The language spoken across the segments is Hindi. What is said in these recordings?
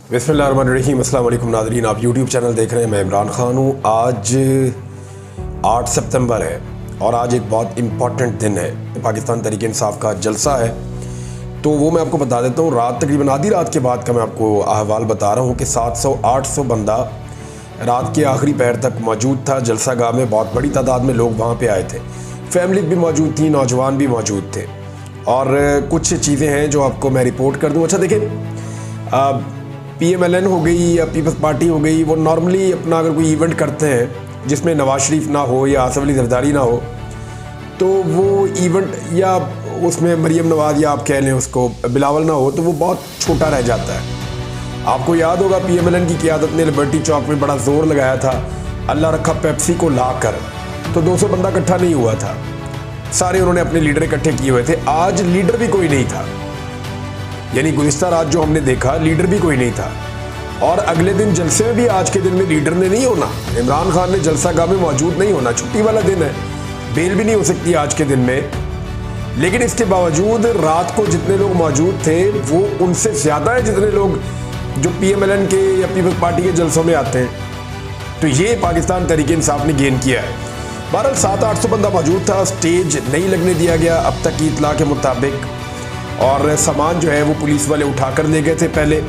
बिस्मिल्लाहिर्रहमानिर्रहीम। अस्सलाम वालेकुम नाज़रीन, आप यूट्यूब चैनल देख रहे हैं। मैं इमरान ख़ान हूँ। आज 8 सितंबर है और आज एक बहुत इम्पॉर्टेंट दिन है। पाकिस्तान तहरीक इंसाफ का जलसा है, तो वो मैं आपको बता देता हूँ। रात तकरीबन आधी रात के बाद का मैं आपको अहवाल बता रहा हूँ कि 700-800 बंदा रात के आखिरी पहर तक मौजूद था जलसा गाह में। बहुत बड़ी तादाद में लोग वहाँ पर आए थे, फैमिली भी मौजूद थी, नौजवान भी मौजूद थे। और कुछ चीज़ें हैं जो आपको मैं रिपोर्ट कर दूँ। अच्छा देखें, PMLN हो गई या पीपल्स पार्टी हो गई, वो नॉर्मली अपना अगर कोई इवेंट करते हैं जिसमें नवाज शरीफ ना हो या आसिफ अली जरदारी ना हो, तो वो इवेंट या उसमें मरीम नवाज या आप कह लें उसको बिलावल ना हो, तो वो बहुत छोटा रह जाता है। आपको याद होगा PMLN की क़यादत ने लिबर्टी चौक में बड़ा जोर लगाया था, अल्लाह रखा पेप्सी को ला कर, तो 200 बंदा इकट्ठा नहीं हुआ था। सारे उन्होंने अपने लीडर इकट्ठे किए हुए थे। आज लीडर भी कोई नहीं था, यानी गुज़िश्ता रात जो हमने देखा लीडर भी कोई नहीं था। और अगले दिन जलसे में भी आज के दिन में लीडर ने नहीं होना, इमरान खान ने जलसा गाह में मौजूद नहीं होना। छुट्टी वाला दिन है, बेल भी नहीं हो सकती आज के दिन में। लेकिन इसके बावजूद रात को जितने लोग मौजूद थे वो उनसे ज़्यादा है जितने लोग जो PMLN के या पीपल्स पार्टी के जलसों में आते हैं। तो ये पाकिस्तान तहरीक इंसाफ ने गेन किया है। 700-800 बंदा मौजूद था। स्टेज नहीं लगने दिया गया अब तक की इतला के मुताबिक, और सामान जो है वो पुलिस वाले उठा कर ले गए थे। पहले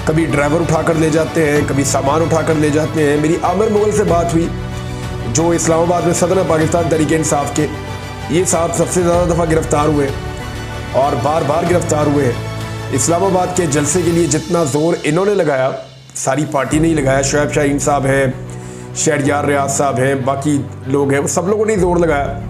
कभी ड्राइवर उठा कर ले जाते हैं, कभी सामान उठा कर ले जाते हैं। मेरी आमिर मुगल से बात हुई जो इस्लामाबाद में सदर है पाकिस्तान तहरीक इंसाफ के। ये साहब सबसे ज़्यादा दफ़ा गिरफ़्तार हुए और बार बार गिरफ़्तार हुए। इस्लामाबाद के जलसे के लिए जितना ज़ोर इन्होंने लगाया सारी पार्टी नहीं लगाया। शोएब शाहीन साहब हैं, शहरयार रियाज साहब हैं, बाकी लोग हैं, वो सब लोगों ने जोर लगाया।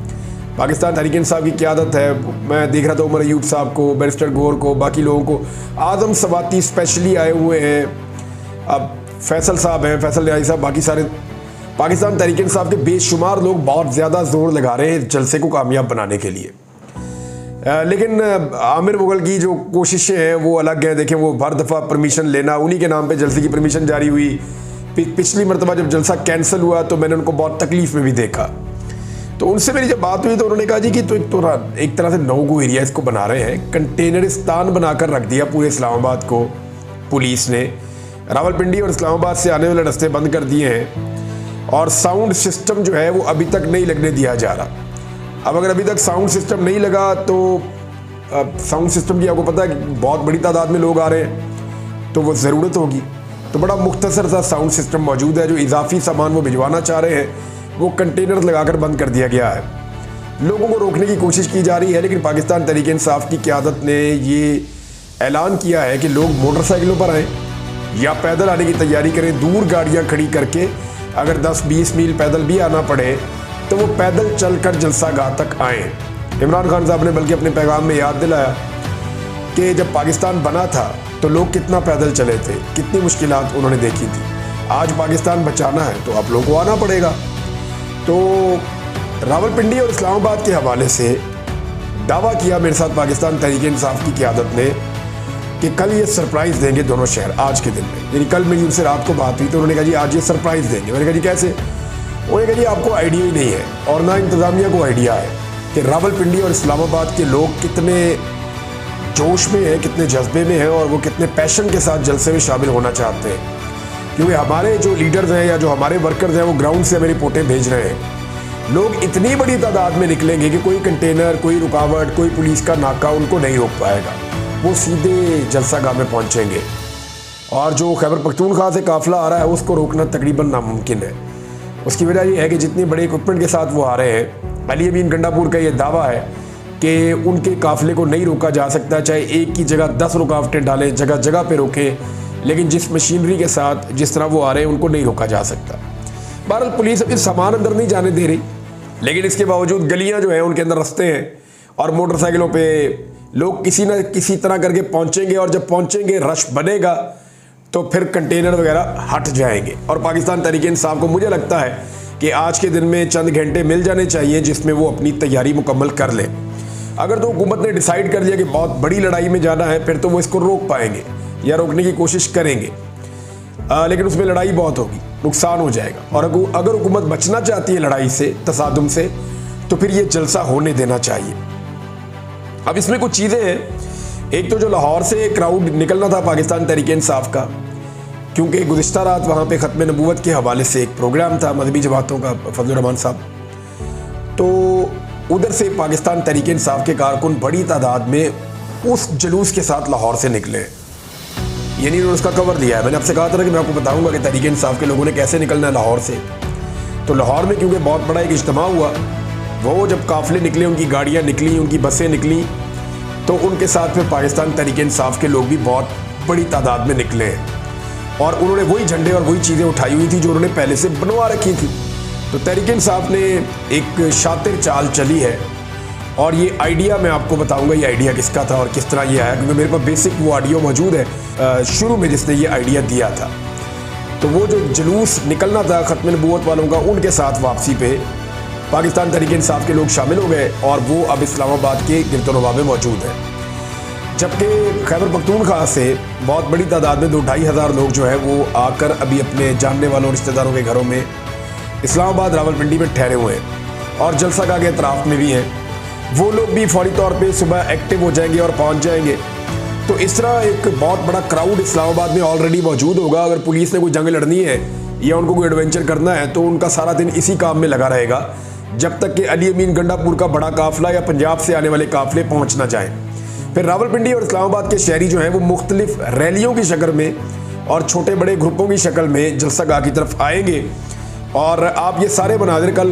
पाकिस्तान तहरीक इंसाफ की क़यादत है। मैं देख रहा था उमर अयूब साहब को, बैरिस्टर गौर को, बाकी लोगों को। आज़म सवाती स्पेशली आए हुए हैं, अब फैसल साहब हैं, फैसल रियाजी साहब, बाकी सारे पाकिस्तान तहरीक इंसाफ के बेशुमार लोग बहुत ज़्यादा जोर लगा रहे हैं जलसे को कामयाब बनाने के लिए। लेकिन आमिर मुगल की जो कोशिशें हैं वो अलग हैं। देखें, वो हर दफ़ा परमिशन लेना, उन्हीं के नाम पर जलसे की परमिशन जारी हुई। पिछली मरतबा जब जलसा कैंसिल हुआ तो मैंने उनको बहुत तकलीफ़ में भी देखा। तो उनसे मेरी जब बात हुई तो उन्होंने कहा जी कि तो एक तरह से नो-गो एरिया इसको बना रहे हैं। कंटेनरिस्तान बनाकर रख दिया पूरे इस्लामाबाद को पुलिस ने। रावलपिंडी और इस्लामाबाद से आने वाले रास्ते बंद कर दिए हैं और साउंड सिस्टम जो है वो अभी तक नहीं लगने दिया जा रहा। अब अगर अभी तक साउंड सिस्टम नहीं लगा तो साउंड सिस्टम की आपको पता है कि बहुत बड़ी तादाद में लोग आ रहे हैं, तो वो ज़रूरत होगी। तो बड़ा मुख्तसर सा साउंड सिस्टम मौजूद है। जो इजाफी सामान वो भिजवाना चाह रहे हैं वो कंटेनर लगाकर बंद कर दिया गया है। लोगों को रोकने की कोशिश की जा रही है, लेकिन पाकिस्तान तहरीक इंसाफ की क़यादत ने ये ऐलान किया है कि लोग मोटरसाइकिलों पर आएँ या पैदल आने की तैयारी करें। दूर गाड़ियां खड़ी करके अगर 10-20 मील पैदल भी आना पड़े तो वो पैदल चलकर जलसा गाह तक आएँ। इमरान खान साहब ने बल्कि अपने पैगाम में याद दिलाया कि जब पाकिस्तान बना था तो लोग कितना पैदल चले थे, कितनी मुश्किलात उन्होंने देखी थी। आज पाकिस्तान बचाना है तो आप लोगों को आना पड़ेगा। तो रावलपिंडी और इस्लामाबाद के हवाले से दावा किया मेरे साथ पाकिस्तान तहरीक इंसाफ की क़यादत ने कि कल ये सरप्राइज़ देंगे दोनों शहर आज के दिन में। यानी कल मेरी उनसे रात को बात हुई तो उन्होंने कहा जी आज ये सरप्राइज़ देंगे। मैंने कहा जी कैसे? उन्होंने कहा जी आपको आइडिया ही नहीं है और ना इंतज़ामिया को आइडिया है कि रावलपिंडी और इस्लामाबाद के लोग कितने जोश में हैं, कितने जज्बे में हैं और वो कितने पैशन के साथ जलसे में शामिल होना चाहते हैं। क्योंकि हमारे जो लीडर्स हैं या जो हमारे वर्कर्स हैं वो ग्राउंड से हमें रिपोर्टें भेज रहे हैं। लोग इतनी बड़ी तादाद में निकलेंगे कि कोई कंटेनर, कोई रुकावट, कोई पुलिस का नाका उनको नहीं रोक पाएगा। वो सीधे जलसा गाह में पहुंचेंगे और जो खैबर पख्तूनख्वा से काफ़िला आ रहा है उसको रोकना तकरीबन नामुमकिन है। उसकी वजह यह है कि जितने बड़े इक्विपमेंट के साथ वो आ रहे हैं, अली अमीन गंडापुर का ये दावा है कि उनके काफ़िले को नहीं रोका जा सकता, चाहे एक की जगह 10 रुकावटें डालें, जगह जगह पर रोकें, लेकिन जिस मशीनरी के साथ जिस तरह वो आ रहे हैं उनको नहीं रोका जा सकता। बहरहाल पुलिस अभी सामान अंदर नहीं जाने दे रही, लेकिन इसके बावजूद गलियां जो हैं उनके अंदर रास्ते हैं और मोटरसाइकिलों पे लोग किसी न किसी तरह करके पहुंचेंगे और जब पहुंचेंगे रश बनेगा तो फिर कंटेनर वगैरह हट जाएंगे। और पाकिस्तान तहरीक इंसाफ को मुझे लगता है कि आज के दिन में चंद घंटे मिल जाने चाहिए जिसमें वो अपनी तैयारी मुकम्मल कर लें। अगर तो हुकूमत ने डिसाइड कर लिया कि बहुत बड़ी लड़ाई में जाना है फिर तो वो इसको रोक पाएंगे या रोकने की कोशिश करेंगे, लेकिन उसमें लड़ाई बहुत होगी, नुकसान हो जाएगा। और अगर हुकूमत बचना चाहती है लड़ाई से, तसादुम से, तो फिर ये जलसा होने देना चाहिए। अब इसमें कुछ चीज़ें हैं। एक तो जो लाहौर से क्राउड निकलना था पाकिस्तान तहरीक इंसाफ का, क्योंकि गुज़िश्ता रात वहाँ पे ख़त्म नबूवत के हवाले से एक प्रोग्राम था मजहबी जमातों का, फजलुर रहमान साहब, तो उधर से पाकिस्तान तहरीक इंसाफ के कारकुन बड़ी तादाद में उस जुलूस के साथ लाहौर से निकले। यानी उन्होंने उसका कवर दिया है। मैंने आपसे कहा था कि मैं आपको बताऊंगा कि तहरीक इंसाफ के लोगों ने कैसे निकलना है लाहौर से। तो लाहौर में क्योंकि बहुत बड़ा एक इज्तिमा हुआ, वो जब काफ़िले निकले, उनकी गाड़ियाँ निकली, उनकी बसें निकली, तो उनके साथ में पाकिस्तान तहरीक इंसाफ के लोग भी बहुत बड़ी तादाद में निकले हैं और उन्होंने वही झंडे और वही चीज़ें उठाई हुई थी जो उन्होंने पहले से बनवा रखी थी। तो तहरीक इंसाफ ने एक शातिर चाल चली है और ये आइडिया मैं आपको बताऊंगा ये आइडिया किसका था और किस तरह ये आया, क्योंकि मेरे पास बेसिक वो ऑडियो मौजूद है शुरू में जिसने ये आइडिया दिया था। तो वो जो जुलूस निकलना था ख़त्म नबूवत वालों का, उनके साथ वापसी पे पाकिस्तान तहरीक इंसाफ के लोग शामिल हो गए और वो अब इस्लामाबाद के गिरदोनवा में मौजूद हैं। जबकि खैबर पख्तूनख्वा से बहुत बड़ी तादाद में 2-2.5 हज़ार लोग जो है वो आकर अभी अपने जानने वालों रिश्तेदारों के घरों में इस्लामाबाद रावलपिंडी में ठहरे हुए हैं और जलसा के अतराफ़ में भी हैं। वो लोग भी फौरी तौर पे सुबह एक्टिव हो जाएंगे और पहुंच जाएंगे। तो इस तरह एक बहुत बड़ा क्राउड इस्लामाबाद में ऑलरेडी मौजूद होगा। अगर पुलिस ने कोई जंग लड़नी है या उनको कोई एडवेंचर करना है तो उनका सारा दिन इसी काम में लगा रहेगा जब तक कि अली अमीन गंडापुर का बड़ा काफिला या पंजाब से आने वाले काफिले पहुँच ना जाए। फिर रावलपिंडी और इस्लामाबाद के शहरी जो हैं वो मुख्तलिफ रैलियों की शक्ल में और छोटे बड़े ग्रुपों की शक्ल में जलसागाह की तरफ आएंगे और आप ये सारे मनाजिर कल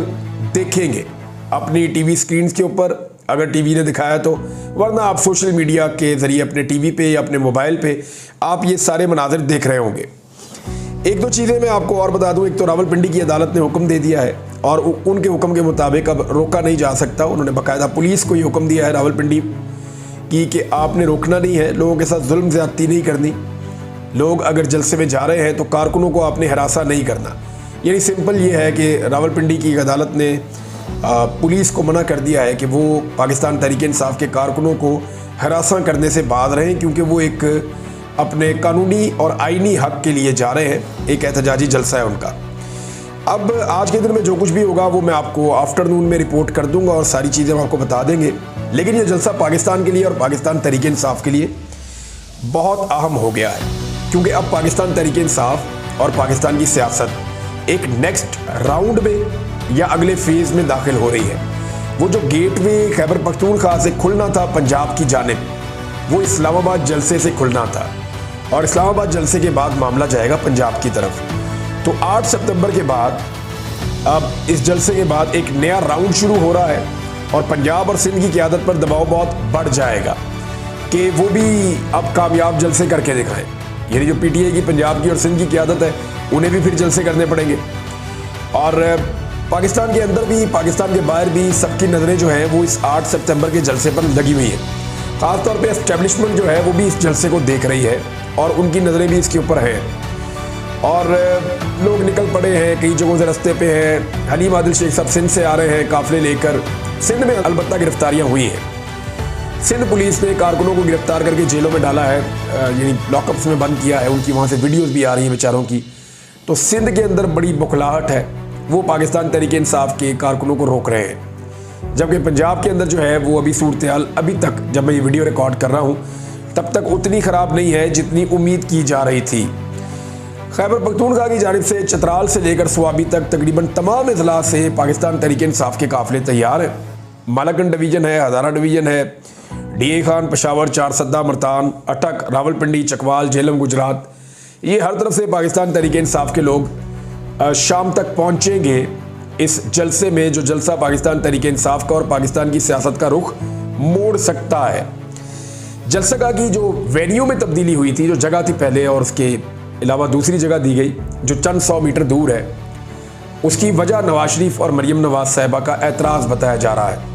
देखेंगे अपनी टीवी स्क्रीन के ऊपर, अगर टीवी ने दिखाया तो, वरना आप सोशल मीडिया के ज़रिए अपने टीवी पे या अपने मोबाइल पे आप ये सारे मनाजिर देख रहे होंगे। एक दो चीज़ें मैं आपको और बता दूं। एक तो रावलपिंडी की अदालत ने हुक्म दे दिया है और उनके हुक्म के मुताबिक अब रोका नहीं जा सकता। उन्होंने बाकायदा पुलिस को ये हुक्म दिया है रावलपिंडी की कि आपने रोकना नहीं है, लोगों के साथ जुल्म ज़्यादती नहीं करनी। लोग अगर जलसे में जा रहे हैं तो कारकुनों को आपने हरासा नहीं करना। यानी सिंपल ये है कि रावलपिंडी की अदालत ने पुलिस को मना कर दिया है कि वो पाकिस्तान तहरीक इंसाफ के कारकुनों को हरासा करने से बाज रहें, क्योंकि वो एक अपने कानूनी और आईनी हक के लिए जा रहे हैं। एक एहतजाजी जलसा है उनका। अब आज के दिन में जो कुछ भी होगा वो मैं आपको आफ्टरनून में रिपोर्ट कर दूंगा और सारी चीज़ें हम आपको बता देंगे। लेकिन ये जलसा पाकिस्तान के लिए और पाकिस्तान तहरीक इंसाफ के लिए बहुत अहम हो गया है, क्योंकि अब पाकिस्तान तहरीक इंसाफ और पाकिस्तान की सियासत एक नेक्स्ट राउंड में या अगले फेज़ में दाखिल हो रही है। वो जो गेटवे खैबर पख्तूनख्वा से खुलना था पंजाब की जानिब, वो इस्लामाबाद जलसे से खुलना था और इस्लामाबाद जलसे के बाद मामला जाएगा पंजाब की तरफ। तो 8 सितंबर के बाद अब इस जलसे के बाद एक नया राउंड शुरू हो रहा है और पंजाब और सिंध की क़यादत पर दबाव बहुत बढ़ जाएगा कि वो भी अब कामयाब जलसे करके दिखाएं। यानी जो पीटीआई की पंजाब की और सिंध की क़यादत है उन्हें भी फिर जलसे करने पड़ेंगे और पाकिस्तान के अंदर भी पाकिस्तान के बाहर भी सबकी नज़रें जो हैं वो इस 8 सितंबर के जलसे पर लगी हुई हैं। ख़ासतौर पे एस्टेब्लिशमेंट जो है वो भी इस जलसे को देख रही है और उनकी नज़रें भी इसके ऊपर हैं और लोग निकल पड़े हैं, कई जगहों से रास्ते पे हैं। हलीम आदिल शेख साहब सिंध से आ रहे हैं काफ़िले लेकर। सिंध में अलबत्ता गिरफ्तारियाँ हुई हैं। सिंध पुलिस ने कारकुनों को गिरफ्तार करके जेलों में डाला है, यानी लॉकअप्स में बंद किया है। उनकी वहाँ से वीडियोस भी आ रही हैं बेचारों की। तो सिंध के अंदर बड़ी बुखलाहट है, वो पाकिस्तान तहरीक इंसाफ के कारकुनों को रोक रहे हैं। जबकि पंजाब के अंदर जो है वो अभी सूरत हाल अभी तक जब मैं ये वीडियो रिकॉर्ड कर रहा हूँ तब तक उतनी ख़राब नहीं है जितनी उम्मीद की जा रही थी। खैबर पख्तूनख्वा की जानिब से चतराल से लेकर स्वाबी तक तकरीबन तमाम अजला से पाकिस्तान तहरीक इंसाफ के काफ़िले तैयार हैं। मालाकंड डिवीज़न है, हज़ारा डिवीज़न है, DA खान, पेशावर, चारसद्दा, मरतान, अटक, रावलपिंडी, चकवाल, झेलम, गुजरात, ये हर तरफ से पाकिस्तान तहरीक इंसाफ के लोग शाम तक पहुँचेंगे इस जलसे में, जो जलसा पाकिस्तान तहरीक इंसाफ का और पाकिस्तान की सियासत का रुख मोड़ सकता है। जलसा की जो वेन्यू में तब्दीली हुई थी, जो जगह थी पहले और उसके अलावा दूसरी जगह दी गई जो चंद 100 मीटर दूर है, उसकी वजह नवाज शरीफ और मरियम नवाज साहिबा का एतराज़ बताया जा रहा है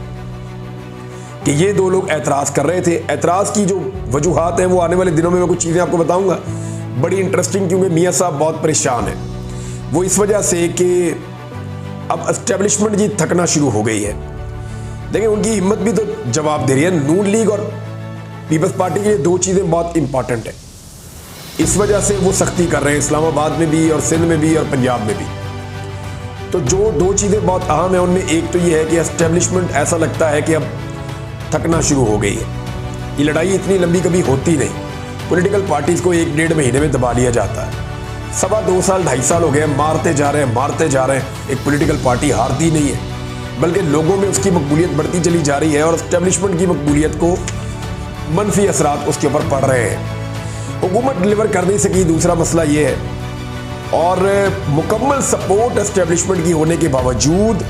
कि ये दो लोग एतराज़ कर रहे थे। एतराज़ की जो वजूहात हैं वो आने वाले दिनों में मैं कुछ चीज़ें आपको बताऊंगा बड़ी इंटरेस्टिंग, क्योंकि मियाँ साहब बहुत परेशान हैं। वो इस वजह से कि अब एस्टेब्लिशमेंट जी थकना शुरू हो गई है। देखिए उनकी हिम्मत भी तो जवाब दे रही है। नून लीग और पीपल्स पार्टी के लिए दो चीज़ें बहुत इंपॉर्टेंट है, इस वजह से वो सख्ती कर रहे हैं इस्लामाबाद में भी और सिंध में भी और पंजाब में भी। तो जो दो चीज़ें बहुत अहम है उनमें एक तो ये है कि एस्टेब्लिशमेंट ऐसा लगता है कि अब थकना शुरू हो गई है। ये लड़ाई इतनी लंबी कभी होती नहीं, पॉलिटिकल पार्टीज़ को 1-1.5 महीने में दबा लिया जाता है। 2.25 साल 2.5 साल हो गए, मारते जा रहे हैं। एक पॉलिटिकल पार्टी हारती नहीं है, बल्कि लोगों में उसकी मकबूलियत बढ़ती चली जा रही है और एस्टेब्लिशमेंट की मकबूलियत को मनफी असरात उसके ऊपर पड़ रहे हैं। हुकूमत डिलीवर कर नहीं सकी, दूसरा मसला ये है। और मुकम्मल सपोर्ट एस्टेब्लिशमेंट की होने के बावजूद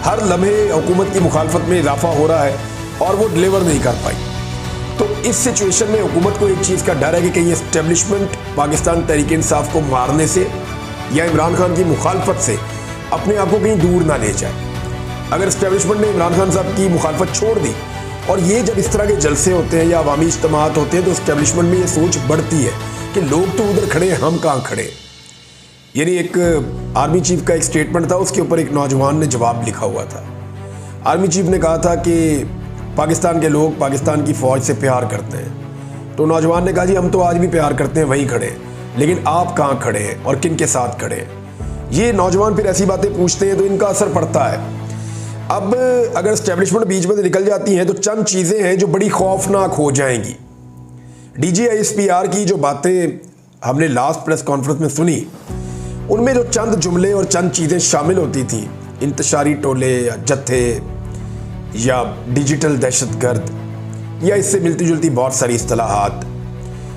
हर लम्हे हुकूमत की मुखालफत में इजाफा हो रहा है और वो डिलीवर नहीं कर पाई। तो इस सिचुएशन में हुकूमत को एक चीज़ का डर है कि कहीं एस्टेब्लिशमेंट पाकिस्तान तहरीक-ए-इंसाफ को मारने से या इमरान खान की मुखालफत से अपने आप को कहीं दूर ना ले जाए। अगर एस्टेब्लिशमेंट ने इमरान खान साहब की मुखालफत छोड़ दी, और ये जब इस तरह के जलसे होते हैं या अवामी इज्तिमात होते हैं, तो एस्टेब्लिशमेंट में ये सोच बढ़ती है कि लोग तो उधर खड़े हैं, हम कहाँ खड़े। यानी एक आर्मी चीफ का एक स्टेटमेंट था, उसके ऊपर एक नौजवान ने जवाब लिखा हुआ था। आर्मी चीफ ने कहा था कि पाकिस्तान के लोग पाकिस्तान की फ़ौज से प्यार करते हैं। तो नौजवान ने कहा जी हम तो आज भी प्यार करते हैं, वहीं खड़े हैं, लेकिन आप कहाँ खड़े हैं और किन के साथ खड़े हैं। ये नौजवान फिर ऐसी बातें पूछते हैं तो इनका असर पड़ता है। अब अगर एस्टेब्लिशमेंट बीच में से निकल जाती हैं तो चंद चीज़ें हैं जो बड़ी खौफनाक हो जाएंगी। DGISPR की जो बातें हमने लास्ट प्रेस कॉन्फ्रेंस में सुनी, उनमें जो चंद जुमले और चंद चीज़ें शामिल होती थी, इंतशारी टोले या जत्थे या डिजिटल दहशतगर्द या इससे मिलती जुलती बहुत सारी इस्तिलाहात,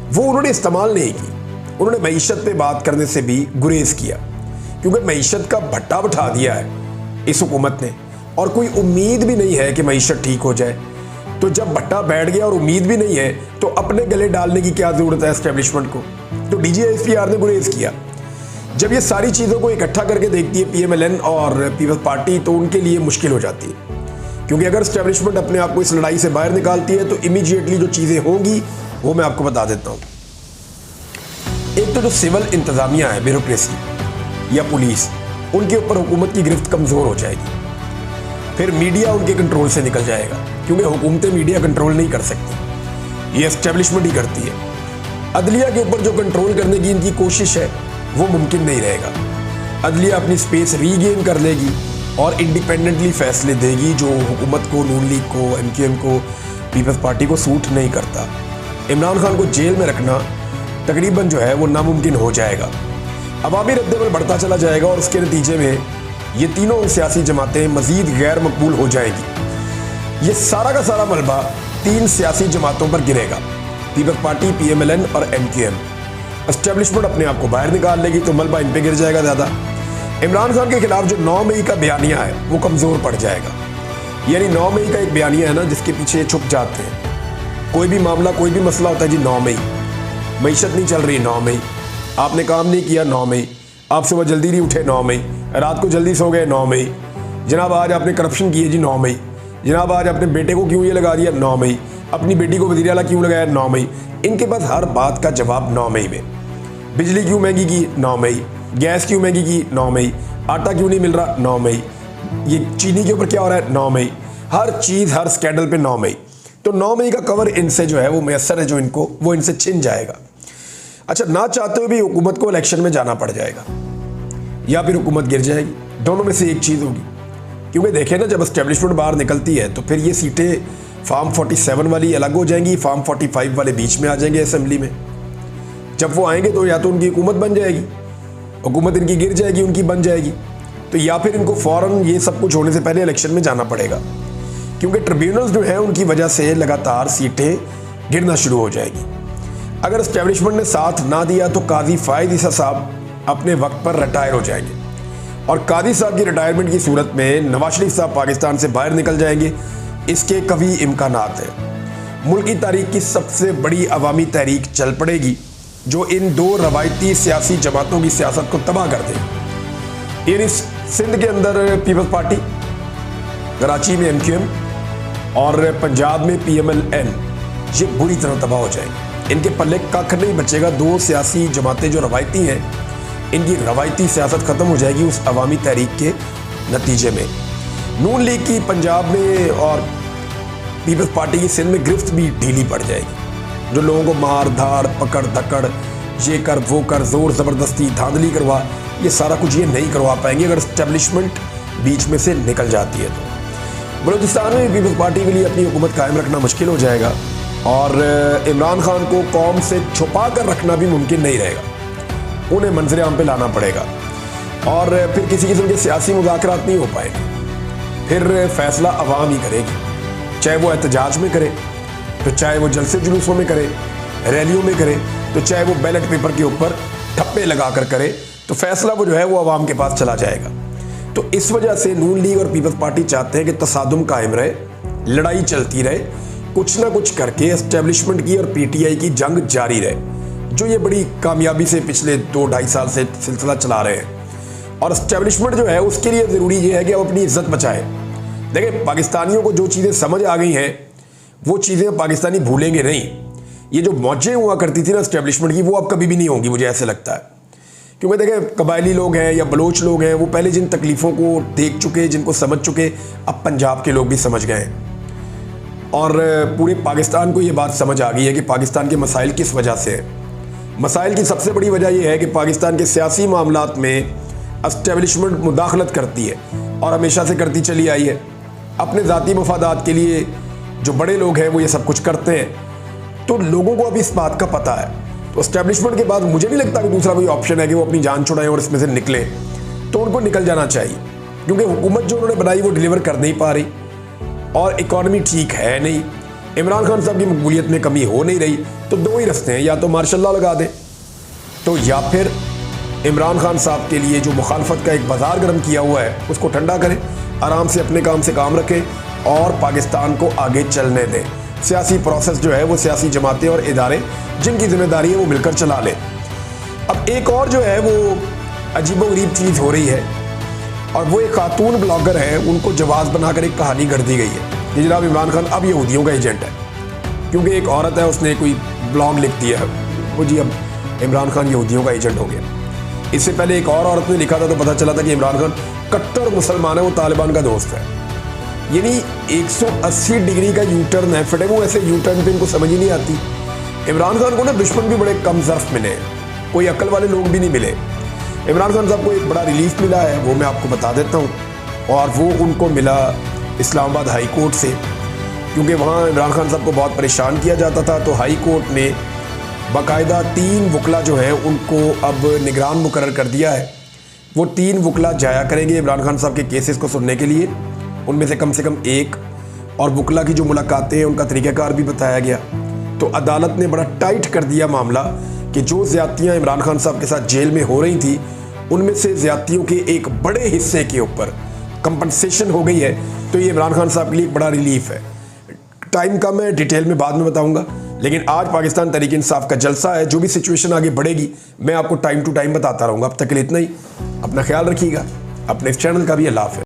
वो उन्होंने इस्तेमाल नहीं की। उन्होंने मईशत पे बात करने से भी गुरेज किया, क्योंकि मईशत का भट्टा बिठा दिया है इस हुकूमत ने और कोई उम्मीद भी नहीं है कि मईशत ठीक हो जाए। तो जब भट्टा बैठ गया और उम्मीद भी नहीं है तो अपने गले डालने की क्या ज़रूरत है एस्टेब्लिशमेंट को। तो DGISPR ने गुरेज किया। जब ये सारी चीज़ों को इकट्ठा करके देखती है PMLN और पीपल्स पार्टी, तो उनके लिए मुश्किल हो जाती है, क्योंकि अगर एस्टेब्लिशमेंट अपने आप को इस लड़ाई से बाहर निकालती है तो इमीडिएटली जो चीज़ें होंगी वो मैं आपको बता देता हूँ। एक तो जो सिविल इंतज़ामिया है, ब्यूरोक्रेसी या पुलिस, उनके ऊपर हुकूमत की गिरफ्त कमज़ोर हो जाएगी। फिर मीडिया उनके कंट्रोल से निकल जाएगा, क्योंकि हुकूमतें मीडिया कंट्रोल नहीं कर सकती, ये एस्टेब्लिशमेंट ही करती है। अदलिया के ऊपर जो कंट्रोल करने की इनकी कोशिश है वो मुमकिन नहीं रहेगा। अदलिया अपनी स्पेस रीगेन कर लेगी और इंडिपेंडेंटली फैसले देगी, जो हुकूमत को, नून लीग को, MQM को, पीपल्स पार्टी को सूट नहीं करता। इमरान खान को जेल में रखना तकरीबन जो है वो नामुमकिन हो जाएगा। अवामी रद्दमल बढ़ता चला जाएगा और उसके नतीजे में ये तीनों सियासी जमातें मज़ीद गैर मकबूल हो जाएंगी। ये सारा का सारा मलबा 3 सियासी जमातों पर गिरेगा, पीपल्स पार्टी, PMLN और MQM। एस्टेब्लिशमेंट अपने आप को बाहर निकाल लेगी तो मलबा इन पे गिर जाएगा ज़्यादा। इमरान खान के खिलाफ जो 9 मई का बयानिया है वो कमज़ोर पड़ जाएगा। यानी 9 मई का एक बयानिया है ना, जिसके पीछे छुप जाते हैं। कोई भी मामला, कोई भी मसला होता है जी 9 मई, मईशत नहीं चल रही 9 मई, आपने काम नहीं किया 9 मई, आप सुबह जल्दी नहीं उठे 9 मई, रात को जल्दी सो गए 9 मई, जनाब आज आपने करप्शन किए जी 9 मई, जनाब आज अपने बेटे को क्यों ये लगा दिया 9 मई, अपनी बेटी को वज़ीर आला क्यों लगाया 9 मई। इनके पास हर बात का जवाब 9 मई में। बिजली क्यों महंगी की 9 मई, गैस क्यों महंगी की 9 मई, आटा क्यों नहीं मिल रहा 9 मई, ये चीनी के ऊपर क्या हो रहा है 9 मई, हर चीज़ हर स्कैंडल पे 9 मई। तो 9 मई का कवर इनसे जो है वो मैसर है, जो इनको वो इनसे छिन जाएगा। अच्छा, ना चाहते हुए भी हुकूमत को इलेक्शन में जाना पड़ जाएगा या फिर हुकूमत गिर जाएगी, दोनों में से एक चीज़ होगी। क्योंकि देखें ना, जब एस्टेब्लिशमेंट बाहर निकलती है तो फिर ये सीटें फार्म 47 वाली अलग हो जाएंगी, फार्म 45 वाले बीच में आ जाएंगे असेंबली में। जब वो आएंगे तो या तो उनकी हुकूमत बन जाएगी, हुकूमत इनकी गिर जाएगी, उनकी बन जाएगी, तो या फिर इनको फ़ौरन ये सब कुछ होने से पहले इलेक्शन में जाना पड़ेगा, क्योंकि ट्रिब्यूनल्स जो हैं उनकी वजह से लगातार सीटें गिरना शुरू हो जाएगी। अगर एस्टेब्लिशमेंट ने साथ ना दिया तो काजी फ़ायद ईसा साहब अपने वक्त पर रिटायर हो जाएंगे, और काजी साहब की रिटायरमेंट की सूरत में नवाज शरीफ साहब पाकिस्तान से बाहर निकल जाएंगे, इसके कभी इम्कानात हैं। मुल्क की तारीख की सबसे बड़ी अवामी तहरीक चल पड़ेगी, जो इन 2 रवायती सियासी जमातों की सियासत को तबाह कर देगी। यानी सिंध के अंदर पीपल्स पार्टी, कराची में MQM और पंजाब में PMLN, ये बुरी तरह तबाह हो जाएंगे। इनके पल्ले कख नहीं बचेगा। 2 सियासी जमातें जो रवायती हैं, इनकी रवायती सियासत ख़त्म हो जाएगी उस अवामी तहरीक के नतीजे में। नून लीग की पंजाब में और पीपल्स पार्टी की सिंध में गिरफ्त भी ढीली पड़ जाएगी। जो लोगों को मार धाड़, पकड़ धकड़, ये कर वो कर, ज़ोर ज़बरदस्ती, धांधली करवा, ये सारा कुछ ये नहीं करवा पाएंगे अगर एस्टेब्लिशमेंट बीच में से निकल जाती है। तो बलूचिस्तान में पीपल्स पार्टी के लिए अपनी हुकूमत कायम रखना मुश्किल हो जाएगा और इमरान खान को कौम से छुपा कर रखना भी मुमकिन नहीं रहेगा। उन्हें मंजर आम पे लाना पड़ेगा और फिर किसी किस्म के सियासी मुज़ाकरात नहीं हो पाएंगे। फिर फैसला अवाम ही करेगी, चाहे वो एहतजाज में करे, तो चाहे वो जलसे जुलूसों में करे, रैलियों में करे, तो चाहे वो बैलेट पेपर के ऊपर ठप्पे लगा कर करे, तो फैसला वो जो है वो अवाम के पास चला जाएगा। तो इस वजह से नून लीग और पीपल्स पार्टी चाहते हैं कि तसादुम कायम रहे, लड़ाई चलती रहे, कुछ ना कुछ करके एस्टेब्लिशमेंट की और पीटीआई की जंग जारी रहे, जो ये बड़ी कामयाबी से पिछले 2-2.5 साल से सिलसिला चला रहे हैं। और एस्टेब्लिशमेंट जो है उसके लिए ज़रूरी ये है कि वो अपनी इज्जत बचाए। देखिए, पाकिस्तानियों को जो चीज़ें समझ आ गई हैं वो चीज़ें पाकिस्तानी भूलेंगे नहीं। ये जो मौजें हुआ करती थी ना एस्टेब्लिशमेंट की, वो अब कभी भी नहीं होंगी, मुझे ऐसे लगता है। क्योंकि देखें, कबायली लोग हैं या बलोच लोग हैं, वो पहले जिन तकलीफ़ों को देख चुके, जिनको समझ चुके, अब पंजाब के लोग भी समझ गए हैं। और पूरे पाकिस्तान को ये बात समझ आ गई है कि पाकिस्तान के मसाइल किस वजह से है। मसाइल की सबसे बड़ी वजह यह है कि पाकिस्तान के सियासी मामलात में एस्टेब्लिशमेंट मुदाखलत करती है और हमेशा से करती चली आई है। अपने ज़ाती मफादात के लिए जो बड़े लोग हैं वो ये सब कुछ करते हैं। तो लोगों को अभी इस बात का पता है। तो एस्टेब्लिशमेंट के बाद मुझे नहीं लगता कि दूसरा कोई ऑप्शन है कि वो अपनी जान छुड़ाएं और इसमें से निकले। तो उनको निकल जाना चाहिए, क्योंकि हुकूमत जो उन्होंने बनाई वो डिलीवर कर नहीं पा रही और इकॉनमी ठीक है नहीं। इमरान खान साहब की मकबूलियत में कमी हो नहीं रही। तो दो ही रास्ते हैं, या तो मार्शल लॉ लगा दें, तो या फिर इमरान खान साहब के लिए जो मुखालफत का एक बाजार गर्म किया हुआ है उसको ठंडा करें, आराम से अपने काम से काम रखें और पाकिस्तान को आगे चलने दें। सियासी प्रोसेस जो है वो सियासी जमातें और इदारे जिनकी जिम्मेदारी है वो मिलकर चला लें। अब एक और जो है वो अजीबोगरीब चीज़ हो रही है, और वो एक खातून ब्लॉगर है, उनको जवाब बनाकर एक कहानी गढ़ दी गई है कि जनाब इमरान खान अब यहूदियों का एजेंट है। क्योंकि एक औरत है, उसने कोई ब्लॉग लिख दिया है वो जी अब इमरान खान यहूदियों का एजेंट हो गया। इससे पहले एक और औरत ने लिखा था तो पता चला था कि इमरान खान कट्टर मुसलमान है, वो तालिबान का दोस्त है। यानी 180 डिग्री का यू टर्न है। फिटे वो ऐसे यू टर्न पे इनको समझ ही नहीं आती। इमरान खान को ना दुश्मन भी बड़े कम ज़र्फ मिले, कोई अक्ल वाले लोग भी नहीं मिले। इमरान खान साहब को एक बड़ा रिलीफ मिला है, वो मैं आपको बता देता हूँ, और वो उनको मिला इस्लामाबाद हाई कोर्ट से। क्योंकि वहाँ इमरान खान साहब को बहुत परेशान किया जाता था, तो हाई कोर्ट ने बाकायदा 3 वकला जो हैं उनको अब निगरान मुकर्रर कर दिया है। वो 3 वकला जाया करेंगे इमरान खान साहब के केसेस को सुनने के लिए, उनमें से कम एक, और वकला की जो मुलाकातें हैं उनका तरीक़ाकार भी बताया गया। तो अदालत ने बड़ा टाइट कर दिया मामला कि जो ज़्यादतियाँ इमरान खान साहब के साथ जेल में हो रही थी उनमें से ज़्यादतियों के एक बड़े हिस्से के ऊपर कंपनसेशन हो गई है। तो ये इमरान खान साहब के लिए एक बड़ा रिलीफ है। टाइम कम है, डिटेल में बाद में बताऊंगा, लेकिन आज पाकिस्तान तहरीक इंसाफ का जलसा है। जो भी सिचुएशन आगे बढ़ेगी मैं आपको टाइम टू टाइम बताता रहूँगा। अब तक के लिए इतना ही। अपना ख्याल रखिएगा, अपने इस चैनल का भी। अल्लाह हाफ़िज़।